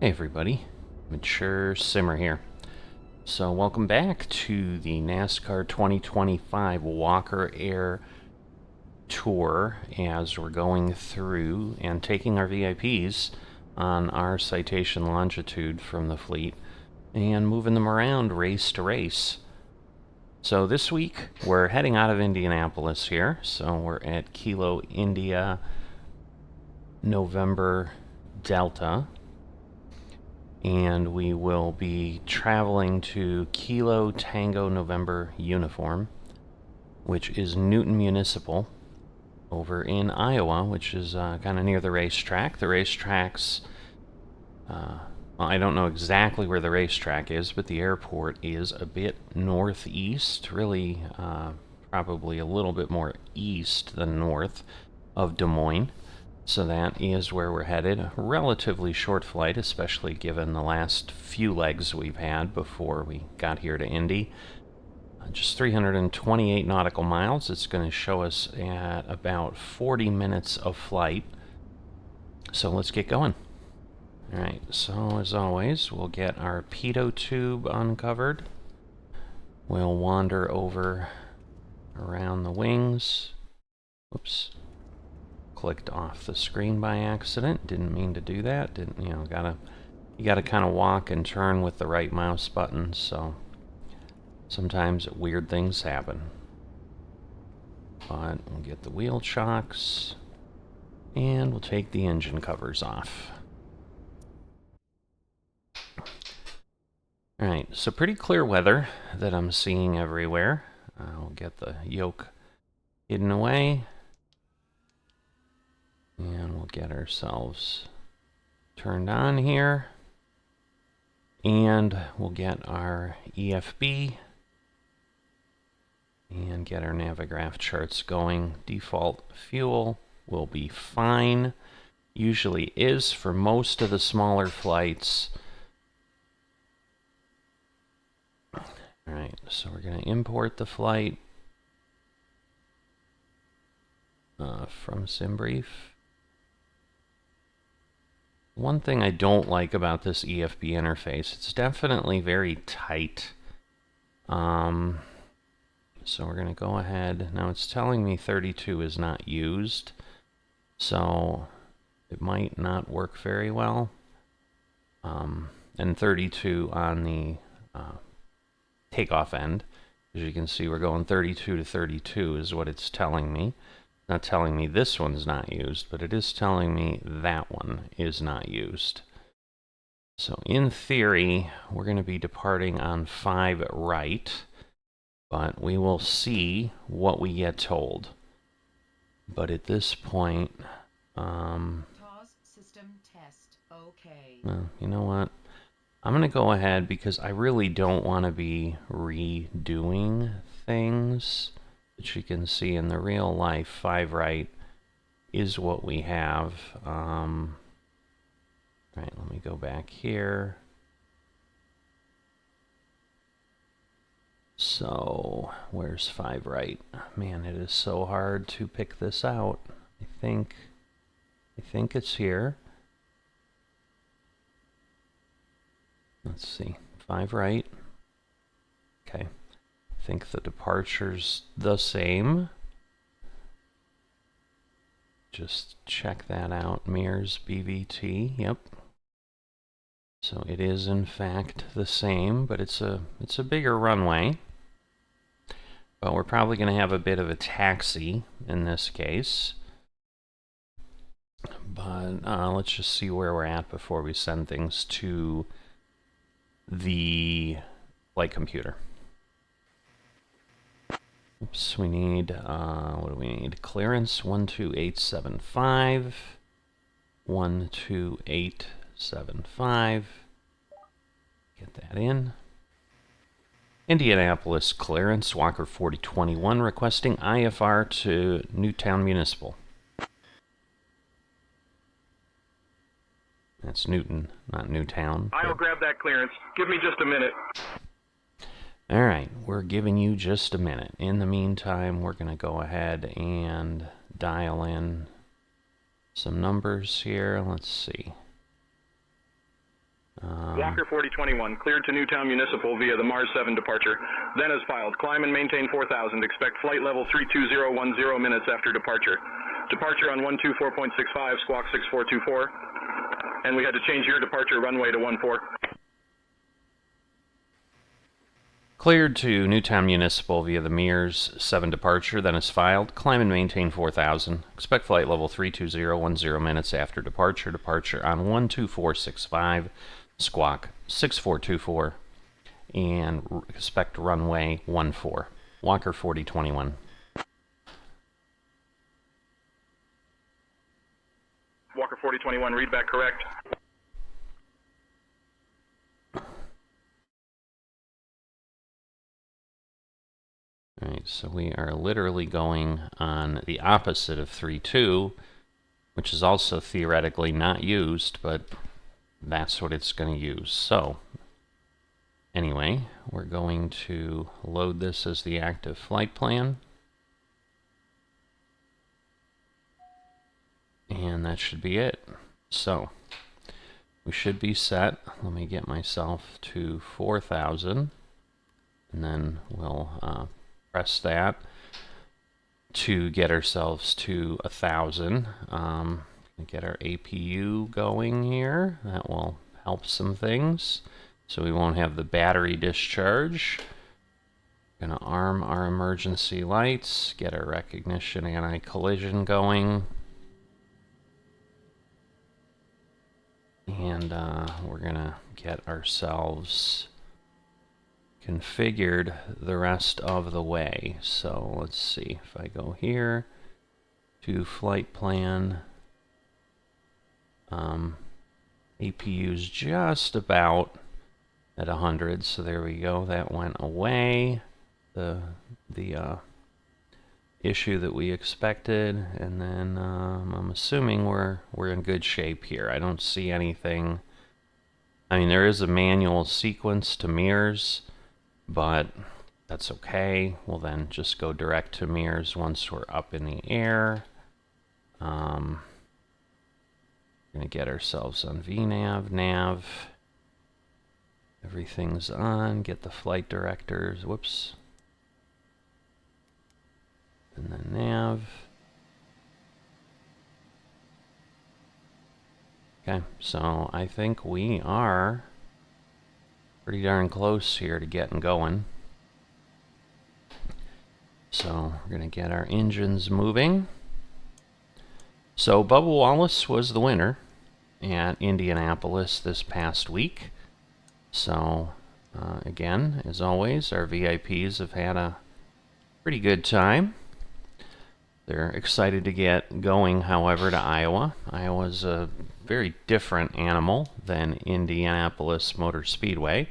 Hey everybody, Mature Simmer here. So welcome back to the NASCAR 2025 Walker Air Tour as we're going through and taking our VIPs on our citation longitude from the fleet and moving them around race to race. So this week we're heading out of Indianapolis here, so we're at Kilo India November Delta. And we will be traveling to Kilo Tango November Uniform, which is Newton Municipal over in Iowa, which is kind of near the racetrack. The racetrack's, well, I don't know exactly where the racetrack is, but the airport is a bit northeast, really probably a little bit more east than north of Des Moines. So that is where we're headed. A relatively short flight, especially given the last few legs we've had before we got here to Indy. Just 328 nautical miles. It's going to show us at about 40 minutes of flight. So let's get going. Alright, so as always, we'll get our pitot tube uncovered. We'll wander over around the wings. Whoops. Clicked off the screen by accident. Didn't mean to do that. You gotta kind of walk and turn with the right mouse button, so sometimes weird things happen. But we'll get the wheel chocks and we'll take the engine covers off. Alright, so pretty clear weather that I'm seeing everywhere. We'll get the yoke hidden away. And we'll get ourselves turned on here. And we'll get our EFB. And get our Navigraph charts going. Default fuel will be fine. Usually is for most of the smaller flights. Alright, so we're going to import the flight from SimBrief. One thing I don't like about this EFB interface, it's definitely very tight. So we're going to go ahead. Now it's telling me 32 is not used, so it might not work very well. And 32 on the takeoff end. As you can see, we're going 32 to 32 is what it's telling me. Not telling me this one's not used, but it is telling me that one is not used. So in theory, we're going to be departing on 5 right, but we will see what we get told. But at this point, system test. Okay. Well, you know what? I'm going to go ahead because I really don't want to be redoing things. That you can see in the real life, 5 right is what we have. Right, let me go back here. So, where's 5 right? Man, it is so hard to pick this out. I think it's here. Let's see, 5 right. Okay. I think the departure's the same. Just check that out. Mears BVT. Yep. So it is in fact the same, but it's a bigger runway. But we're probably going to have a bit of a taxi in this case. But let's just see where we're at before we send things to the flight computer. Oops, we need, what do we need? Clearance 12875. 12875. Get that in. Indianapolis clearance, Walker 4021, requesting IFR to Newtown Municipal. That's Newton, not Newtown. I'll grab that clearance. Give me just a minute. Alright, we're giving you just a minute. In the meantime, we're going to go ahead and dial in some numbers here. Let's see. Walker 4021, cleared to Newtown Municipal via the Mars 7 departure. Then as filed, climb and maintain 4000. Expect flight level 32010 minutes after departure. Departure on 124.65, squawk 6424. And we had to change your departure runway to 14. Cleared to Newtown Municipal via the Mars 7 departure, then is filed. Climb and maintain 4000. Expect flight level 32010 minutes after departure. Departure on 12465, squawk 6424. And expect runway 14. Walker 4021. Walker 4021, read back correct. Alright, so we are literally going on the opposite of 3.2, which is also theoretically not used, but that's what it's going to use. So, anyway, we're going to load this as the active flight plan. And that should be it. So, we should be set. Let me get myself to 4000, and then we'll press that to get ourselves to 1000. Get our APU going here. That will help some things. So we won't have the battery discharge. Gonna arm our emergency lights, get our recognition anti-collision going. And we're gonna get ourselves configured the rest of the way. So let's see if I go here to flight plan. APU's just about at 100, so there we go. That went away. The issue that we expected, and then I'm assuming we're in good shape here. I don't see anything. I mean, there is a manual sequence to mirrors, but that's okay. We'll then just go direct to mirrors once we're up in the air. Gonna get ourselves on VNav, nav. Everything's on. Get the flight directors. Whoops. And then nav. Okay, so I think we are pretty darn close here to getting going. So we're going to get our engines moving. So Bubba Wallace was the winner at Indianapolis this past week. So again, as always, our VIPs have had a pretty good time. They're excited to get going, however, to Iowa. Iowa's a very different animal than Indianapolis Motor Speedway.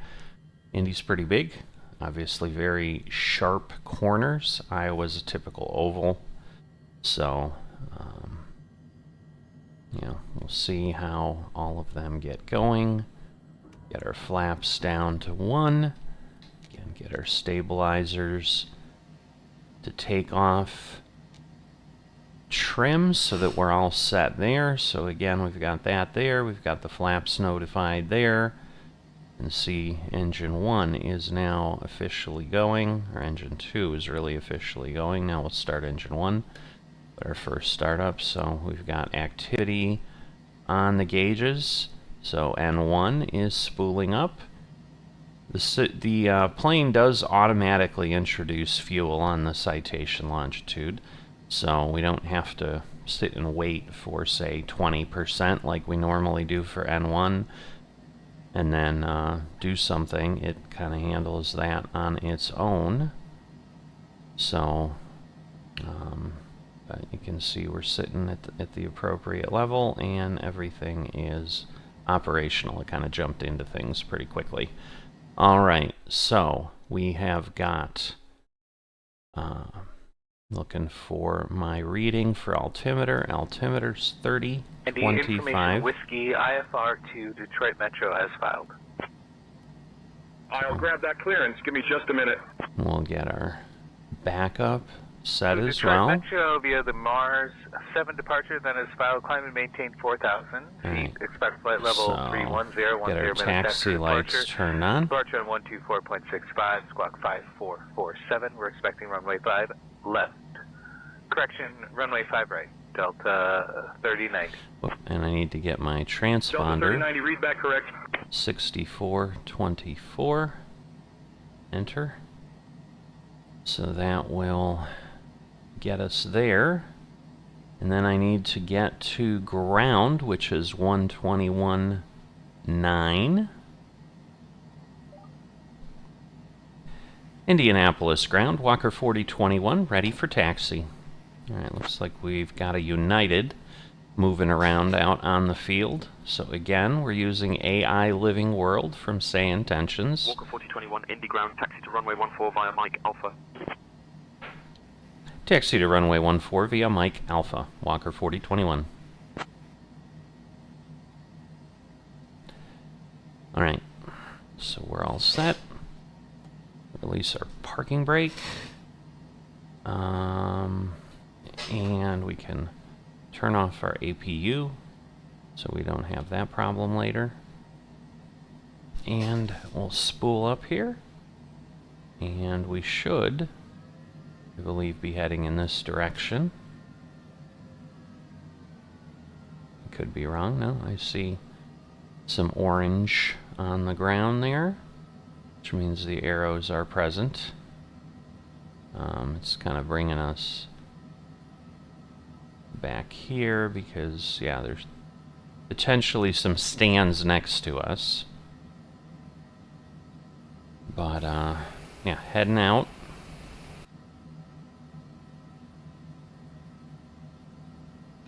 Indy's pretty big, obviously very sharp corners. Iowa's a typical oval. So, we'll see how all of them get going. Get our flaps down to 1. Again, get our stabilizers to take off. Trim so that we're all set there. So again, we've got that there. We've got the flaps notified there. And see, engine 1 is now officially going, or engine 2 is really officially going. Now we'll start engine 1, our first startup. So we've got activity on the gauges. So N1 is spooling up. The plane does automatically introduce fuel on the citation longitude, so we don't have to sit and wait for, say, 20% like we normally do for N1 and then do something. It kind of handles that on its own. So you can see we're sitting at the appropriate level and everything is operational. It kind of jumped into things pretty quickly. All right, so we have got looking for my reading for altimeter. Altimeter's 30, Indy 25. Information Whiskey IFR to Detroit Metro as filed. I'll grab that clearance. Give me just a minute. We'll get our backup set To as Detroit well. Metro via the Mars 7 departure, then is filed, climb and maintain 4,000 feet. Right. Expect flight level So, 310, get our minutes taxi after lights departure. turned on. Departure on 124.65, squawk 5447. We're expecting runway 5 left. Correction, runway 5 right. Delta 3090. Whoop, and I need to get my Delta transponder. 3090, read back correct. 6424. Enter. So that will get us there. And then I need to get to ground, which is 121.9. Indianapolis ground, Walker 4021, ready for taxi. Alright, looks like we've got a United moving around out on the field. So again, we're using AI Living World from Say Intentions. Walker 4021, Indy ground, taxi to runway 14 via Mike Alpha. Taxi to runway 14 via Mike Alpha, Walker 4021. Alright, so we're all set. Release our parking brake. And we can turn off our APU so we don't have that problem later. And we'll spool up here. And we should, I believe, be heading in this direction. I could be wrong. No, I see some orange on the ground there, which means the arrows are present. It's kind of bringing us back here because, yeah, there's potentially some stands next to us. But, yeah, heading out.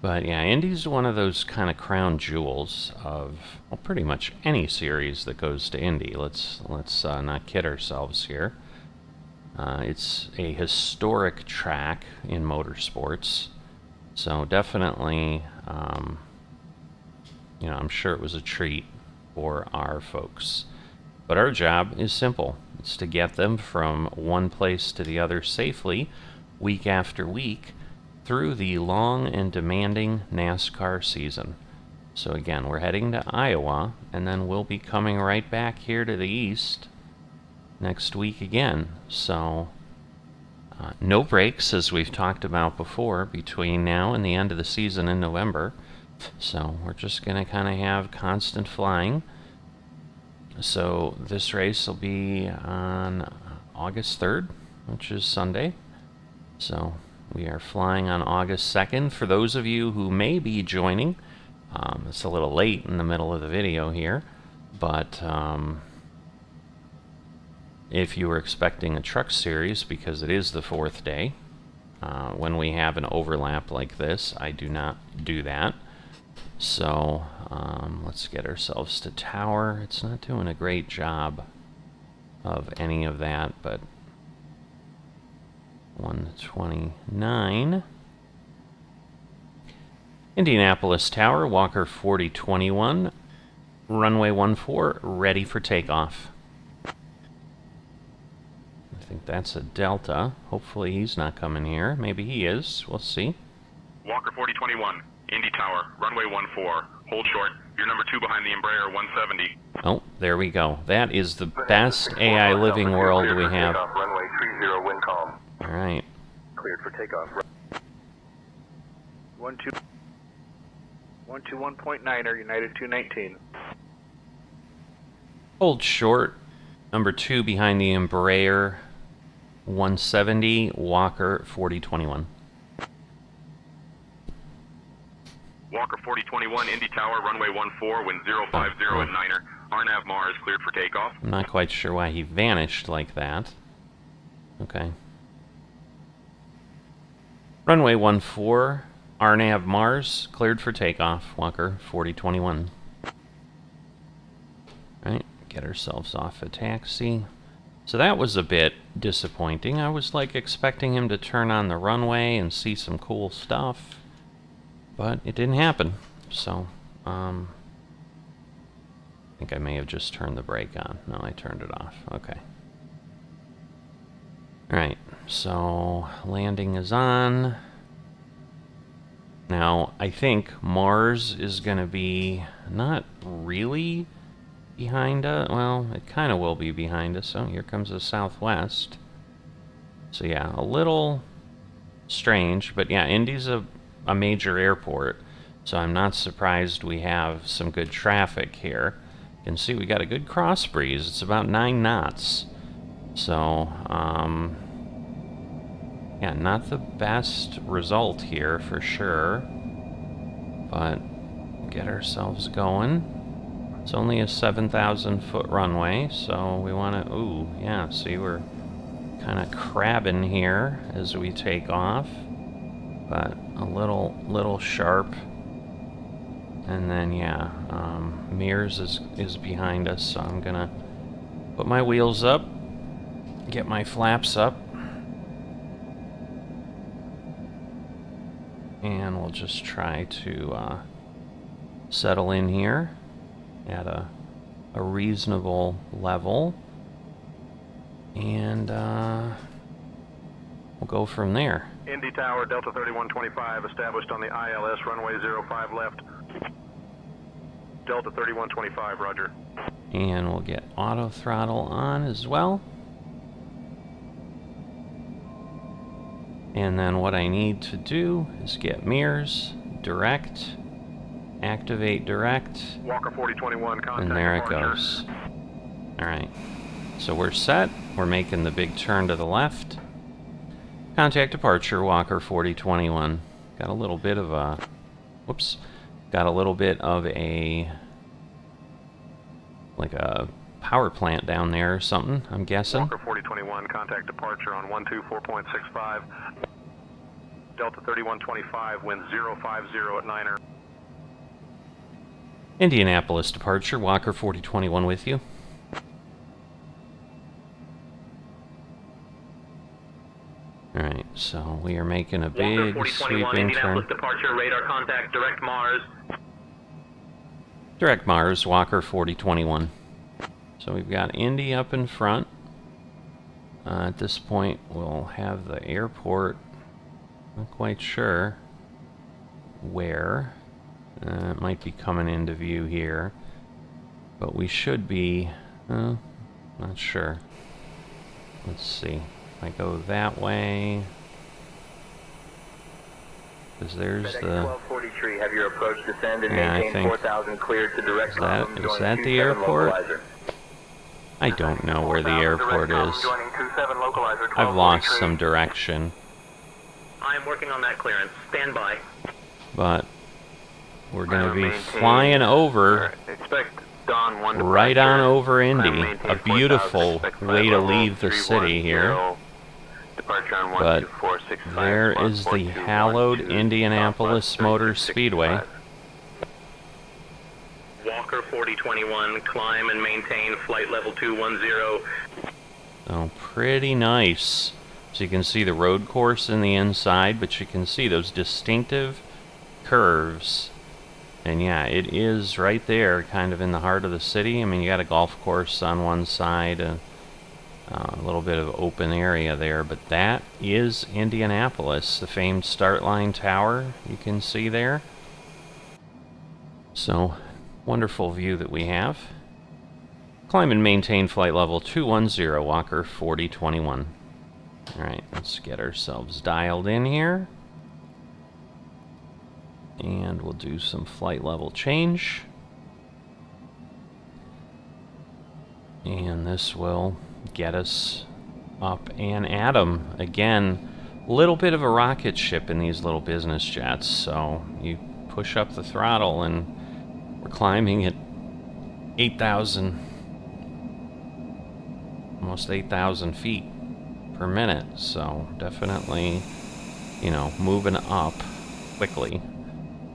But yeah, Indy's one of those kind of crown jewels of, well, pretty much any series that goes to Indy. Let's not kid ourselves here. It's a historic track in motorsports, so definitely, you know, I'm sure it was a treat for our folks. But our job is simple. It's to get them from one place to the other safely, week after week, through the long and demanding NASCAR season. So again, we're heading to Iowa, and then we'll be coming right back here to the east next week again. So no breaks, as we've talked about before, between now and the end of the season in November. So we're just going to kind of have constant flying. So this race will be on August 3rd, which is Sunday. So we are flying on August 2nd. For those of you who may be joining, it's a little late in the middle of the video here, but if you were expecting a truck series, because it is the 4th day, when we have an overlap like this, I do not do that. So let's get ourselves to tower. It's not doing a great job of any of that, but 129. Indianapolis Tower, Walker 4021, runway 14, ready for takeoff. I think that's a Delta. Hopefully he's not coming here. Maybe he is. We'll see. Walker 4021, Indy Tower, runway 14, hold short. You're number 2 behind the Embraer 170. Oh, there we go. That is the best AI Living World we have. Runway 30, wind calm. All right. Cleared for takeoff. 121.9er, United 219. Hold short. Number 2 behind the Embraer 170, Walker 4021. Walker 4021, Indy Tower, runway 14, wind 050 at Niner. RNAV Mars cleared for takeoff. I'm not quite sure why he vanished like that. Okay. Runway 14, RNAV Mars, cleared for takeoff, Walker 4021. Right, get ourselves off a taxi. So that was a bit disappointing. I was like expecting him to turn on the runway and see some cool stuff, but it didn't happen. So, I think I may have just turned the brake on. No, I turned it off. Okay. Alright, so landing is on. Now, I think Mars is going to be not really behind us. Well, it kind of will be behind us. So here comes the southwest. So yeah, a little strange. But yeah, Indy's a major airport. So I'm not surprised we have some good traffic here. You can see we got a good cross breeze. It's about 9 knots. So, yeah, not the best result here for sure, but get ourselves going. It's only a 7,000 foot runway, so we want to, ooh, yeah, see, we're kind of crabbing here as we take off, but a little sharp. And then, yeah, Mears is behind us, so I'm gonna put my wheels up, get my flaps up, and we'll just try to settle in here at a reasonable level, and we'll go from there. Indy Tower, Delta 3125, established on the ILS runway 05 left. Delta 3125, roger. And we'll get auto throttle on as well. And then what I need to do is get mirrors, direct, activate direct, Walker 4021, contact and there it departure. goes. Alright, so we're set. We're making the big turn to the left. Contact departure, Walker 4021. Got a little bit of a, whoops, got a little bit of a, like a power plant down there or something, I'm guessing. Walker 4021, contact departure on 124.65. Delta 3125, wind 050 at 9er. Indianapolis departure, Walker 4021 with you. Alright, so we are making a big sweeping turn. Departure, radar contact, direct Mars. Direct Mars, Walker 4021. So we've got Indy up in front. At this point, we'll have the airport. Not quite sure where. It might be coming into view here. But we should be... not sure. Let's see. If I go that way... Because there's the... 1243, have your approach descend and Yeah, I maintain think... 4,000 cleared to direct column, Is joining that the 27 airport? localizer. I don't know where the airport is. I've lost some direction. I am working on that clearance. Stand by. But we're going to be flying over, Expect Dawn 1 departure. right on over Indy. Maintain A 4,000, beautiful expect way to flight level leave the city here. 310, Departure on But 12465, there squawk is the 4212, hallowed Southwest Indianapolis Motor 3665. Speedway. Walker 4021, climb and maintain flight level 210. So pretty nice. So you can see the road course in the inside, but you can see those distinctive curves. And yeah, it is right there, kind of in the heart of the city. I mean, you got a golf course on one side, a little bit of open area there, but that is Indianapolis, the famed start line tower you can see there. So, wonderful view that we have. Climb and maintain flight level 210, Walker 4021. Alright, let's get ourselves dialed in here. And we'll do some flight level change. And this will get us up and at 'em. Again, a little bit of a rocket ship in these little business jets, so you push up the throttle and we're climbing at 8,000, almost 8,000 feet per minute, so definitely, you know, moving up quickly.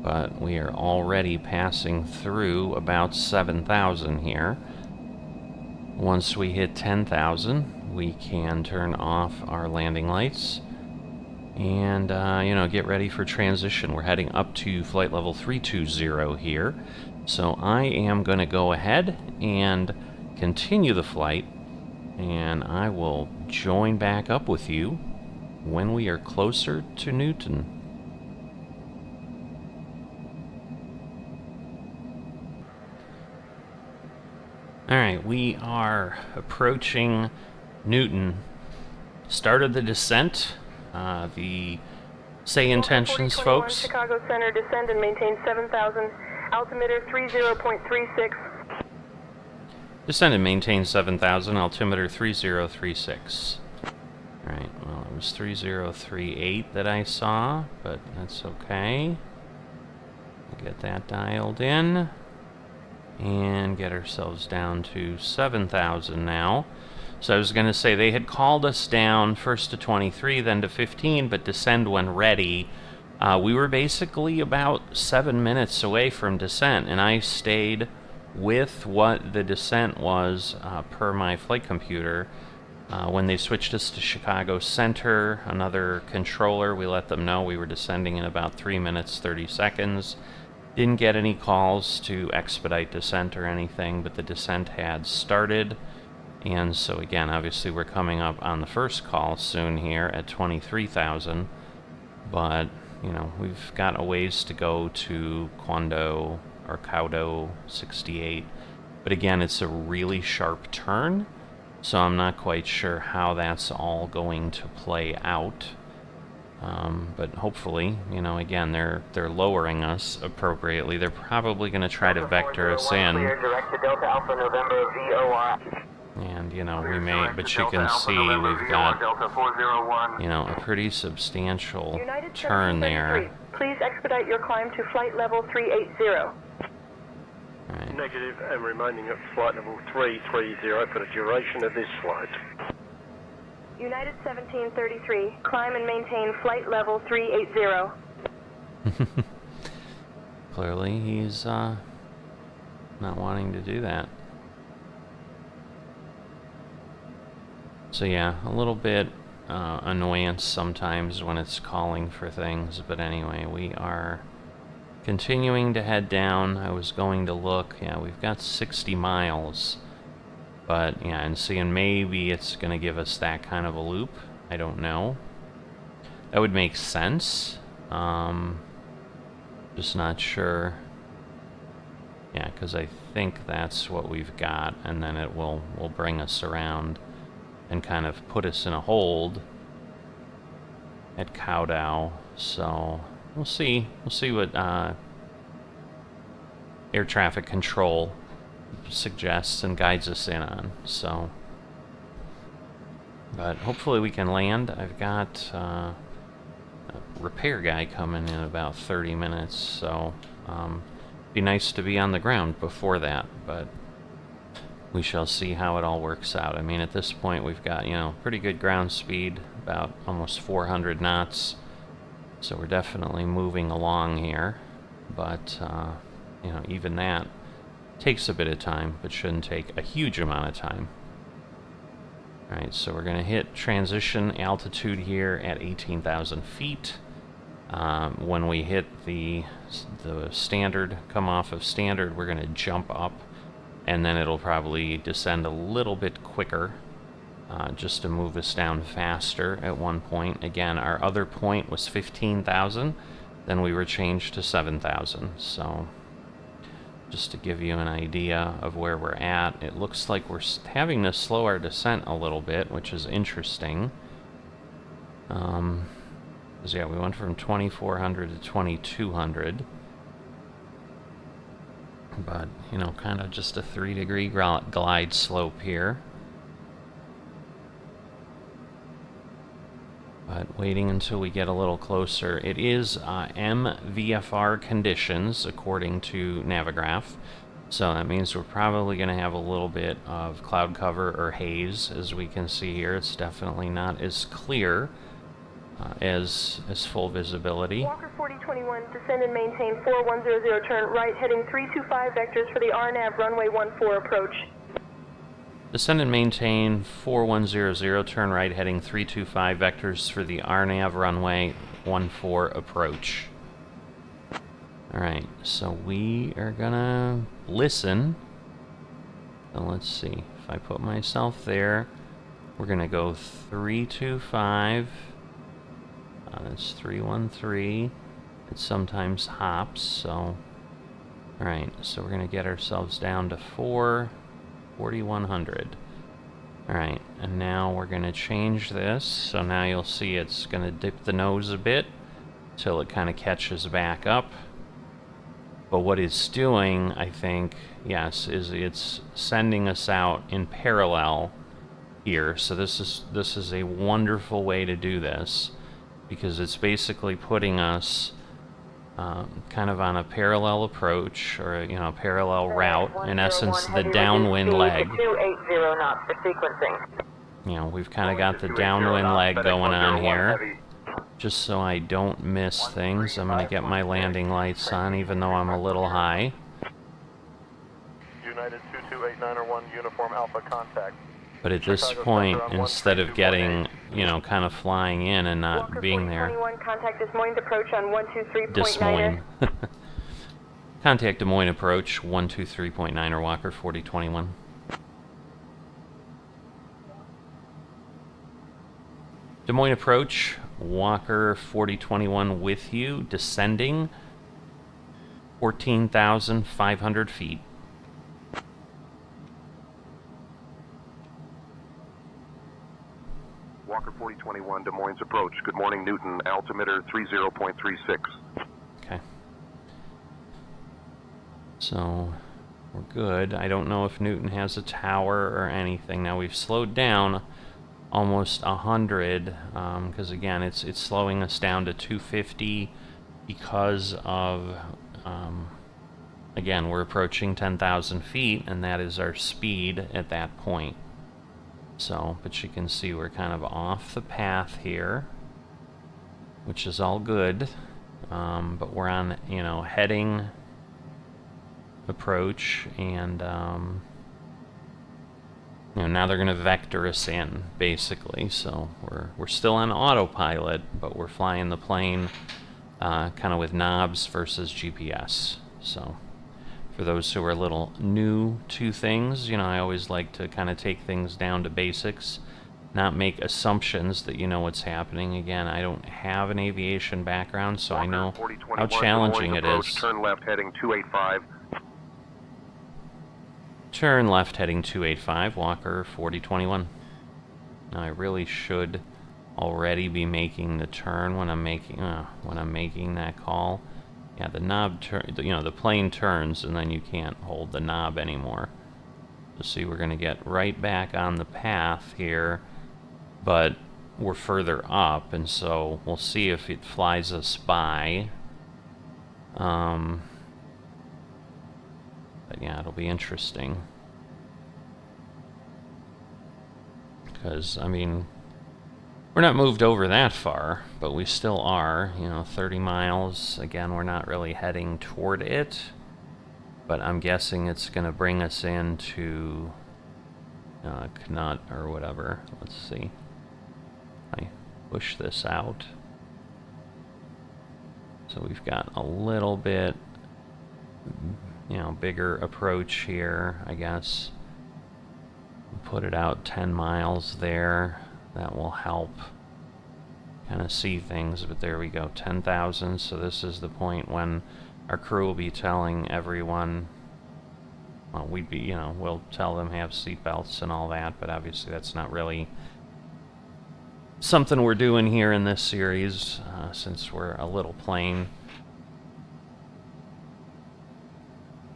But we are already passing through about 7,000 here. Once we hit 10,000, we can turn off our landing lights and, you know, get ready for transition. We're heading up to flight level 320 here. So I am going to go ahead and continue the flight, and I will join back up with you when we are closer to Newton. Alright, we are approaching Newton. Started the descent. The say intentions, folks. Chicago Center, descend and maintain 7,000. Altimeter 30.36. Descend and maintain 7,000. Altimeter 3036. Alright, well, it was 3038 that I saw, but that's okay. We'll get that dialed in. And get ourselves down to 7,000 now. So I was going to say they had called us down first to 23, then to 15, but descend when ready. We were basically about 7 minutes away from descent, and I stayed with what the descent was per my flight computer. When they switched us to Chicago Center, another controller, we let them know we were descending in about 3 minutes, 30 seconds. Didn't get any calls to expedite descent or anything, but the descent had started. And so again, obviously we're coming up on the first call soon here at 23,000. But, you know, we've got a ways to go to Kind-Ktnu 68. But again, it's a really sharp turn, so I'm not quite sure how that's all going to play out. But hopefully, you know, again, they're lowering us appropriately. They're probably going to try to vector us in. Direct to Delta Alpha November VOR. And, you know, we may, but you can see we've got, you know, a pretty substantial turn there. Please expedite your climb to flight level 380. Right. Negative, and remaining at flight level 330 for the duration of this flight. United 1733, climb and maintain flight level 380. Clearly, he's not wanting to do that. So yeah, a little bit annoyance sometimes when it's calling for things, but anyway, we are continuing to head down. I was going to look, yeah, we've got 60 miles. But, yeah, and seeing maybe it's going to give us that kind of a loop. I don't know. That would make sense. Just not sure. Yeah, because I think that's what we've got, and then it will bring us around and kind of put us in a hold at Ktnu. So, we'll see. We'll see what air traffic control suggests and guides us in on. So, but hopefully we can land. I've got a repair guy coming in about 30 minutes, so be nice to be on the ground before that, but we shall see how it all works out. I mean, at this point we've got, you know, pretty good ground speed, about almost 400 knots, so we're definitely moving along here, but you know, even that takes a bit of time, but shouldn't take a huge amount of time. Alright, so we're going to hit transition altitude here at 18,000 feet. When we hit the standard, come off of standard, we're going to jump up, and then it'll probably descend a little bit quicker, just to move us down faster at one point. Again, our other point was 15,000, then we were changed to 7,000, so just to give you an idea of where we're at, it looks like we're having to slow our descent a little bit, which is interesting. Because yeah, we went from 2,400 to 2,200. But, you know, kind of just a 3-degree glide slope here. But waiting until we get a little closer. It is MVFR conditions, according to Navigraph. So that means we're probably going to have a little bit of cloud cover or haze, as we can see here. It's definitely not as clear as full visibility. Walker 4021, descend and maintain 4100, turn right, heading 325 vectors for the RNAV runway 14 approach. Descend and maintain 4100, turn right, heading 325 vectors for the RNAV runway 14 approach. Alright, so we are gonna listen. So let's see, if I put myself there, We're going to go 325. That's 313. It sometimes hops, so... Alright, so we're going to get ourselves down to 4,100. Alright, and now we're going to change this, so now you'll see it's going to dip the nose a bit till it kind of catches back up. But what it's doing, I think, yes, is it's sending us out in parallel here. So this is a wonderful way to do this, because it's basically putting us kind of on a parallel approach, or a parallel route. In essence, the downwind leg. 280 knots for sequencing. We've kind of got the downwind leg going on here. Just so I don't miss things, I'm going to get my landing lights on, even though I'm a little high. United 228901 Uniform Alpha contact. But at this point, instead of getting, kind of flying in and not being there... Contact Des Moines approach on 123.9. Des Moines. Contact Des Moines approach 123.9 Walker 4021. Des Moines approach, Walker 4021 with you, descending 14,500 feet. Walker 4021, Des Moines approach. Good morning, Newton. Altimeter 30.36. Okay. So, we're good. I don't know if Newton has a tower or anything. Now, we've slowed down almost 100, because again, it's slowing us down to 250 because of, again, we're approaching 10,000 feet, and that is our speed at that point. So, but you can see we're kind of off the path here, which is all good, but we're on, heading approach, and, now they're going to vector us in, basically. So we're still on autopilot, but we're flying the plane kind of with knobs versus GPS. So for those who are a little new to things, I always like to kind of take things down to basics, not make assumptions that you know what's happening. Again, I don't have an aviation background, so I know how challenging it is. Turn left heading 285. Turn left heading 285, Walker 4021. Now I really should already be making the turn when I'm making that call. Yeah, the knob the plane turns and then you can't hold the knob anymore. So see, we're going to get right back on the path here, but we're further up, and so we'll see if it flies us by. But yeah, it'll be interesting. Because, we're not moved over that far, but we still are, 30 miles. Again, we're not really heading toward it, but I'm guessing it's going to bring us into Knut or whatever. Let's see. I push this out. So we've got a little bit, bigger approach here, I guess. Put it out 10 miles there. That will help kind of see things, but there we go, 10,000. So this is the point when our crew will be telling everyone, well, we'll tell them have seatbelts and all that, but obviously that's not really something we're doing here in this series, since we're a little plane.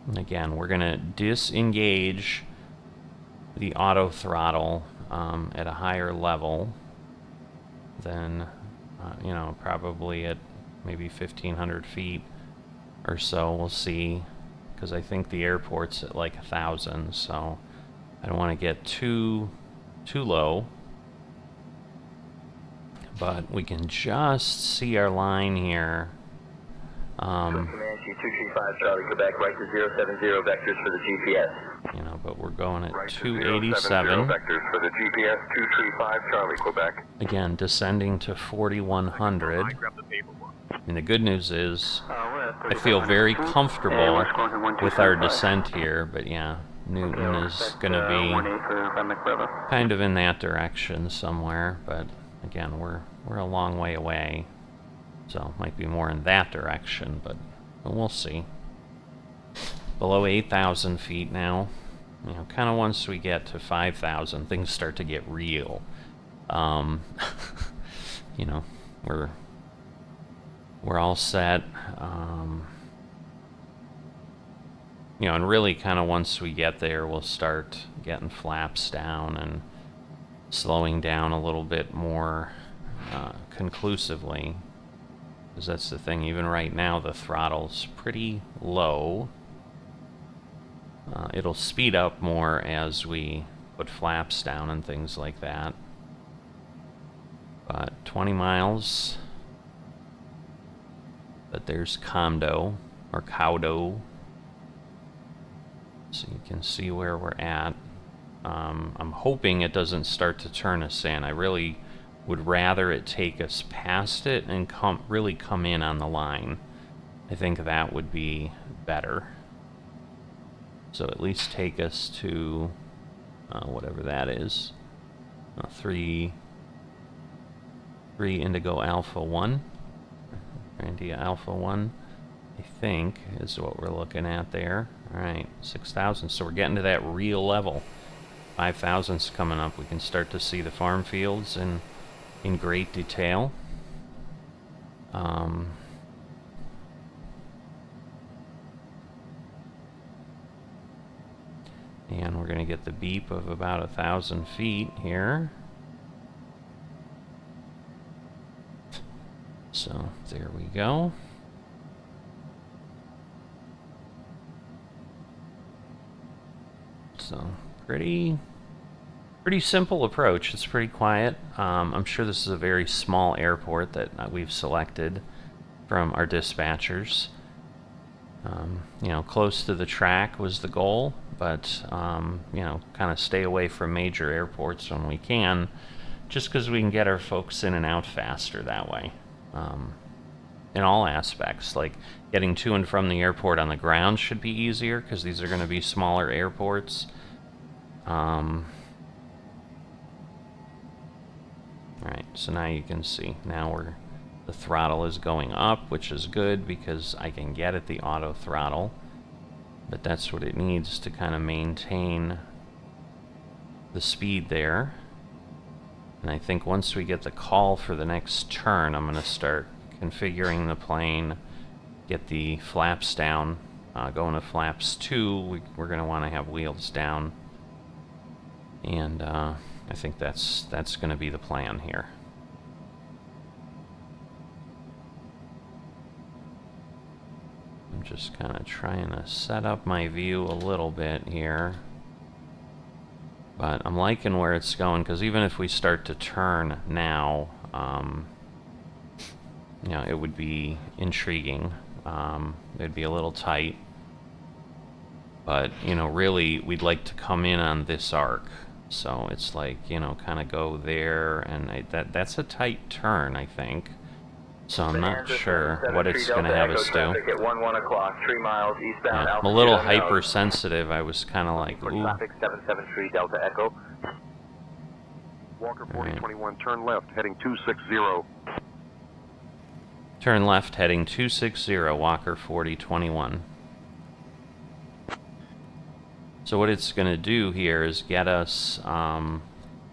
And again, we're going to disengage the auto throttle at a higher level than, probably at maybe 1,500 feet or so. We'll see, because I think the airport's at like 1,000, so I don't want to get too low. But we can just see our line here. Command 235 Charlie, Quebec, right to 070 vectors for the GPS. But we're going at Right to 287. 070 vectors for the GPS 235 Charlie, Quebec. Again, descending to 4,100. The good news is I feel very comfortable with our descent here, but yeah, Newton is going to be kind of in that direction somewhere, but again, we're a long way away, so it might be more in that direction, but we'll see. Below 8,000 feet now. You know, kind of once we get to 5,000, things start to get real. You know, we're all set. You know, and really kind of once we get there, we'll start getting flaps down and slowing down a little bit more conclusively. Because that's the thing, even right now the throttle's pretty low. It'll speed up more as we put flaps down and things like that. But 20 miles. But there's Condo, or Cowdo. So you can see where we're at. I'm hoping it doesn't start to turn us in. I really would rather it take us past it and really come in on the line. I think that would be better. So at least take us to whatever that is. 3 Indigo Alpha 1. India Alpha 1, I think, is what we're looking at there. Alright, 6,000. So we're getting to that real level. 5,000's coming up. We can start to see the farm fields in great detail. And we're going to get the beep of about 1,000 feet here. So there we go. So pretty simple approach. It's pretty quiet. I'm sure this is a very small airport that we've selected from our dispatchers. You know, close to the track was the goal, but you know, kind of stay away from major airports when we can, just because we can get our folks in and out faster that way. In all aspects, like getting to and from the airport on the ground should be easier because these are going to be smaller airports. Alright, so now you can see, now the throttle is going up, which is good because I can get at the auto throttle, but that's what it needs to kind of maintain the speed there. And I think once we get the call for the next turn, I'm going to start configuring the plane, get the flaps down, going to flaps 2, we're going to want to have wheels down, and I think that's going to be the plan here. I'm just kind of trying to set up my view a little bit here. But I'm liking where it's going, because even if we start to turn now, you know, it would be intriguing. It'd be a little tight. But, you know, really, we'd like to come in on this arc. So it's like, you know, kind of go there, and that's a tight turn, I think. So I'm not sure what it's going to have us do. At 1 o'clock, 3 miles eastbound. Yeah, I'm a little hypersensitive. I was kind of like, ooh. Traffic 773 Delta Echo. Walker 4021, turn left, heading 260. Turn left, heading 260, Walker 4021. So what it's going to do here is get us kind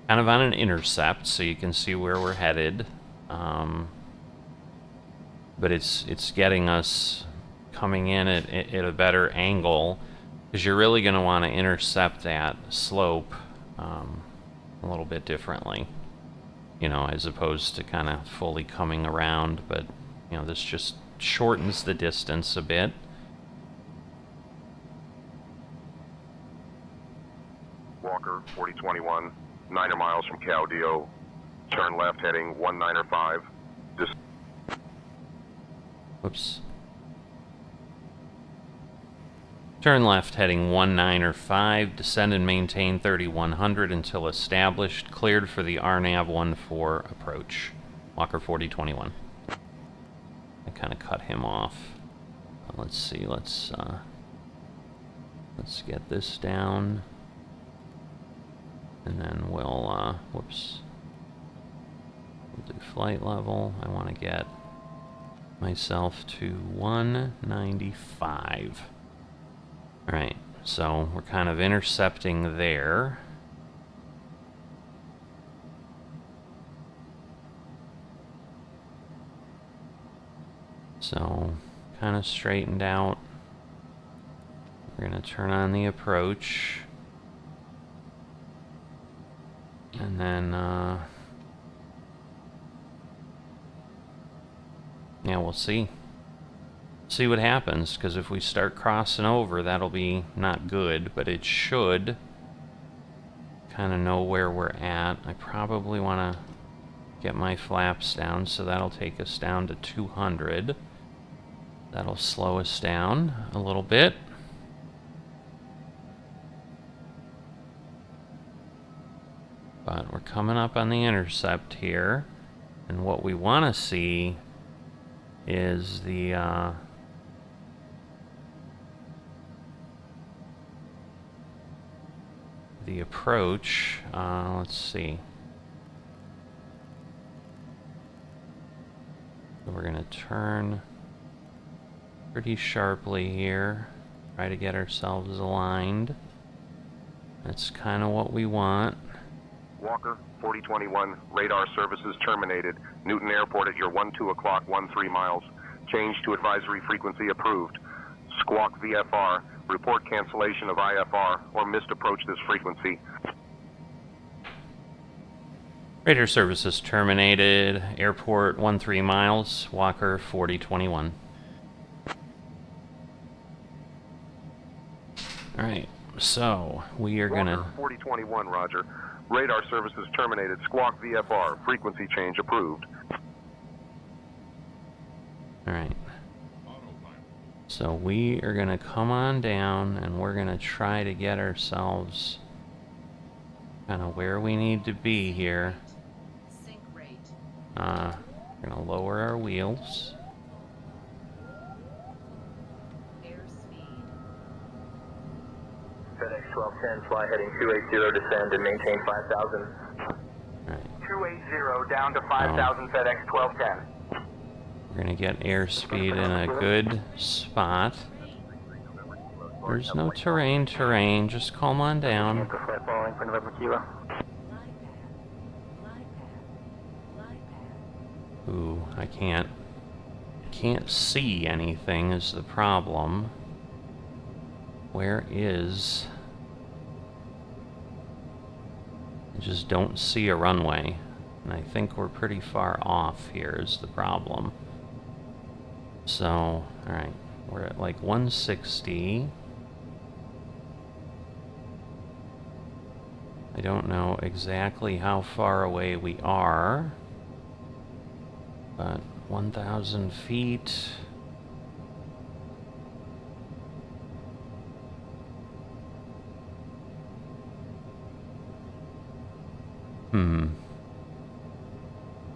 of on an intercept, so you can see where we're headed. But it's getting us coming in at a better angle, because you're really going to want to intercept that slope a little bit differently, you know, as opposed to kind of fully coming around. But, you know, this just shortens the distance a bit. Walker 4021, 9 miles from Cowdio, turn left, heading 195. Whoops. Turn left, heading 195, descend and maintain 3100 until established, cleared for the RNAV 14 approach. Walker 4021. I kind of cut him off. Let's see, let's Let's get this down. And then we'll, whoops. We'll do flight level. I want to get myself to 195. Alright, so we're kind of intercepting there. So, kind of straightened out. We're going to turn on the approach. And then, yeah, we'll see. See what happens, because if we start crossing over, that'll be not good, but it should kind of know where we're at. I probably want to get my flaps down, so that'll take us down to 200. That'll slow us down a little bit. But we're coming up on the intercept here, and what we want to see is the approach. Let's see. So we're gonna turn pretty sharply here, try to get ourselves aligned. That's kind of what we want. Walker, 4021, radar services terminated. Newton Airport at your 12 o'clock, 13 miles. Change to advisory frequency approved. Squawk VFR, report cancellation of IFR or missed approach this frequency. Radar services terminated. Airport 13 miles. Walker 4021. Alright, so we are gonna... Walker, 4021, roger. Radar services terminated. Squawk VFR, frequency change approved. Alright. So we are gonna come on down and we're gonna try to get ourselves kind of where we need to be here. Sync rate. We're gonna lower our wheels. Airspeed. FedEx 1210, fly heading 280, descend and maintain 5,000. Right. 280, down to 5,000, FedEx 1210. We're gonna get airspeed in a good spot. There's no terrain, just calm on down. Ooh, I can't see anything is the problem. Where is... I just don't see a runway. And I think we're pretty far off here is the problem. So, alright, we're at like 160. I don't know exactly how far away we are, but 1,000 feet.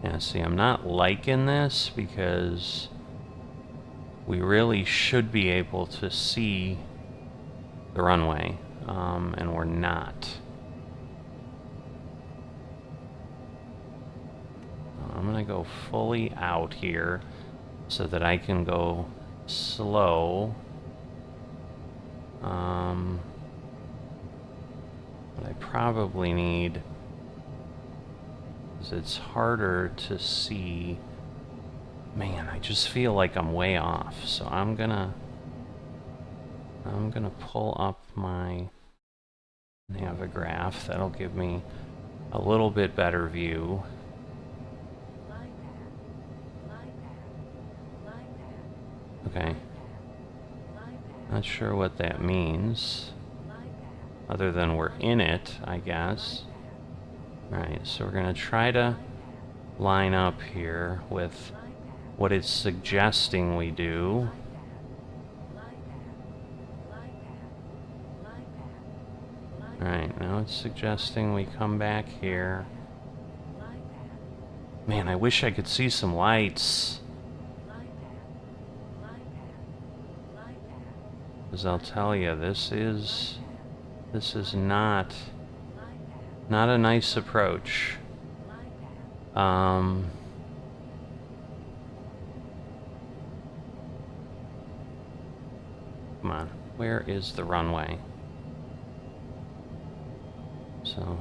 Yeah, see, I'm not liking this because we really should be able to see the runway, and we're not. I'm gonna go fully out here so that I can go slow. What I probably need is it's harder to see. Man, I just feel like I'm way off, so I'm gonna pull up my Navigraph. That'll give me a little bit better view. Okay. Not sure what that means, other than we're in it, I guess. Alright, so we're gonna try to line up here with what it's suggesting we do. Alright, now it's suggesting we come back here. Man, I wish I could see some lights. Because I'll tell you, this is not a nice approach. Come on, where is the runway? So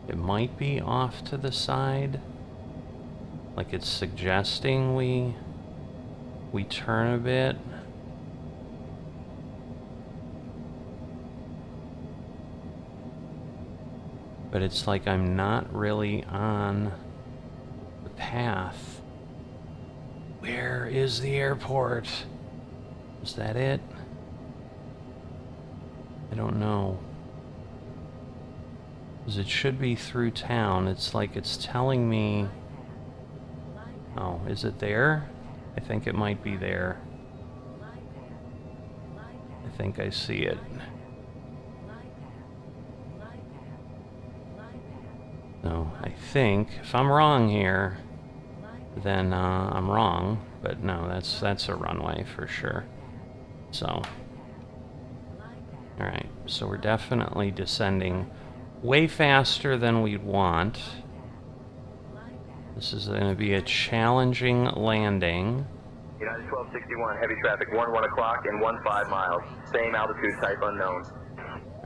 it might be off to the side, like it's suggesting we turn a bit. But it's like I'm not really on the path. Where is the airport? Is that it? I don't know. 'Cause it should be through town. It's like it's telling me... Oh, is it there? I think it might be there. I think I see it. So I think, if I'm wrong here, then I'm wrong. But no, that's a runway for sure. So, alright, so we're definitely descending way faster than we'd want. This is going to be a challenging landing. United 1261, heavy traffic, 1 o'clock and 15 miles. Same altitude, type unknown.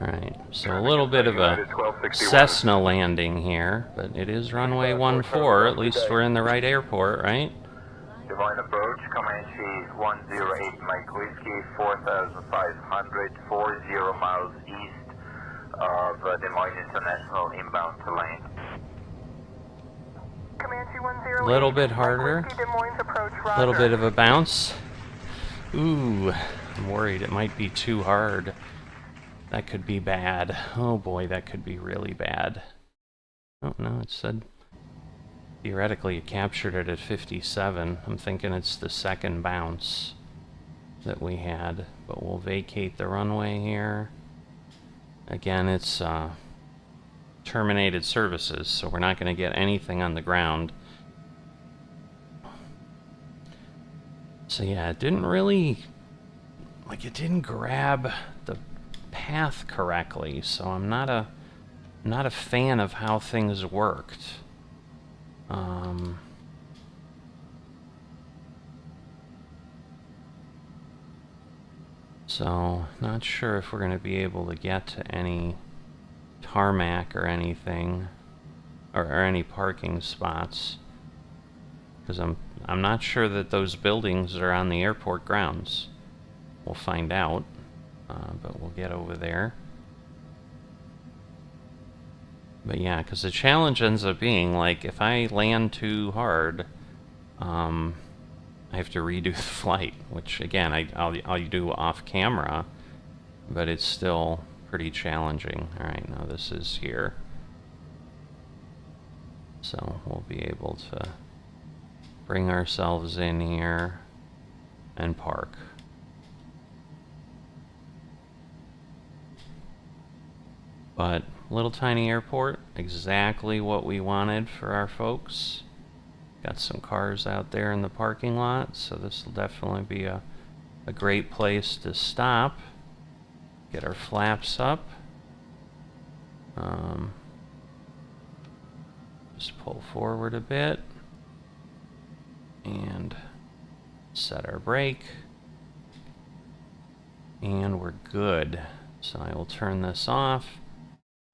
Alright, so a little bit of a Cessna landing here, but it is runway 14. At least we're in the right airport, right? Divine approach, Comanche 108 Mike Whiskey, 4,500, 40 miles east of Des Moines International, inbound to lane. Comanche 108. A little bit harder. Whiskey, Des Moines approach, A little roger. bit of a bounce. Ooh, I'm worried it might be too hard. That could be bad. Oh boy, that could be really bad. Oh no, it said theoretically it captured it at 57. I'm thinking it's the second bounce that we had, but we'll vacate the runway here. Again, it's terminated services, so we're not going to get anything on the ground. So yeah, it didn't really, like, it didn't grab the path correctly, so I'm not a fan of how things worked. So not sure if we're going to be able to get to any tarmac or anything, or any parking spots, because I'm not sure that those buildings are on the airport grounds. We'll find out. But we'll get over there. But yeah, because the challenge ends up being, like, if I land too hard, I have to redo the flight, which, again, I'll do off camera, but it's still pretty challenging. Alright, now this is here. So we'll be able to bring ourselves in here and park. But little tiny airport, exactly what we wanted for our folks. Got some cars out there in the parking lot, so this will definitely be a great place to stop. Get our flaps up. Just pull forward a bit. And set our brake. And we're good. So I will turn this off.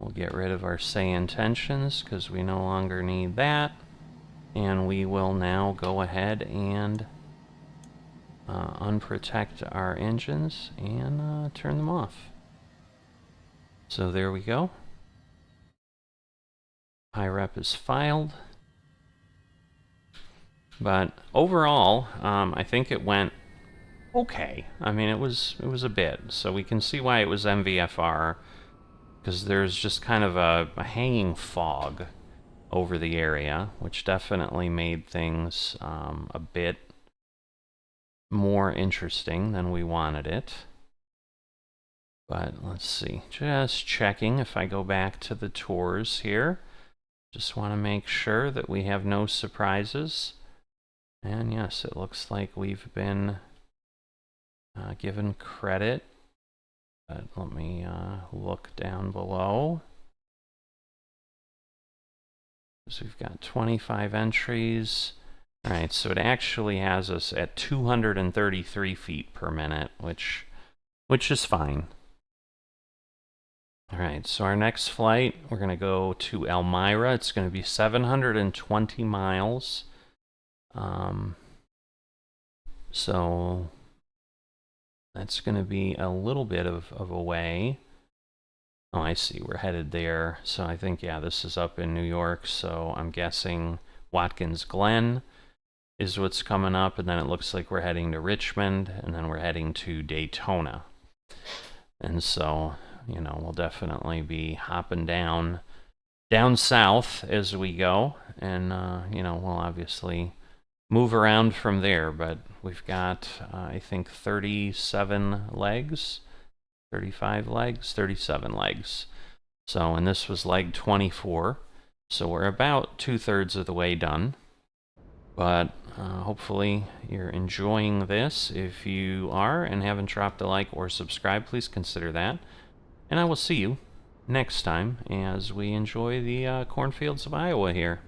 We'll get rid of our say intentions because we no longer need that. And we will now go ahead and unprotect our engines and turn them off. So there we go. PIREP is filed. But overall, I think it went okay. I mean, it was a bit. So we can see why it was MVFR. Because there's just kind of a hanging fog over the area, which definitely made things a bit more interesting than we wanted it. But let's see, just checking if I go back to the tours here. Just want to make sure that we have no surprises. And yes, it looks like we've been given credit. But let me look down below. So we've got 25 entries. All right, so it actually has us at 233 feet per minute, which is fine. All right, so our next flight, we're going to go to Elmira. It's going to be 720 miles. So that's going to be a little bit of a way. Oh, I see. We're headed there. So I think, yeah, this is up in New York. So I'm guessing Watkins Glen is what's coming up. And then it looks like we're heading to Richmond. And then we're heading to Daytona. And so, you know, we'll definitely be hopping down south as we go. And, you know, we'll obviously move around from there. But we've got, I think, 37 legs. 35 legs, 37 legs. So, and this was leg 24. So we're about 2/3 of the way done. But hopefully you're enjoying this. If you are and haven't dropped a like or subscribe, please consider that. And I will see you next time as we enjoy the cornfields of Iowa here.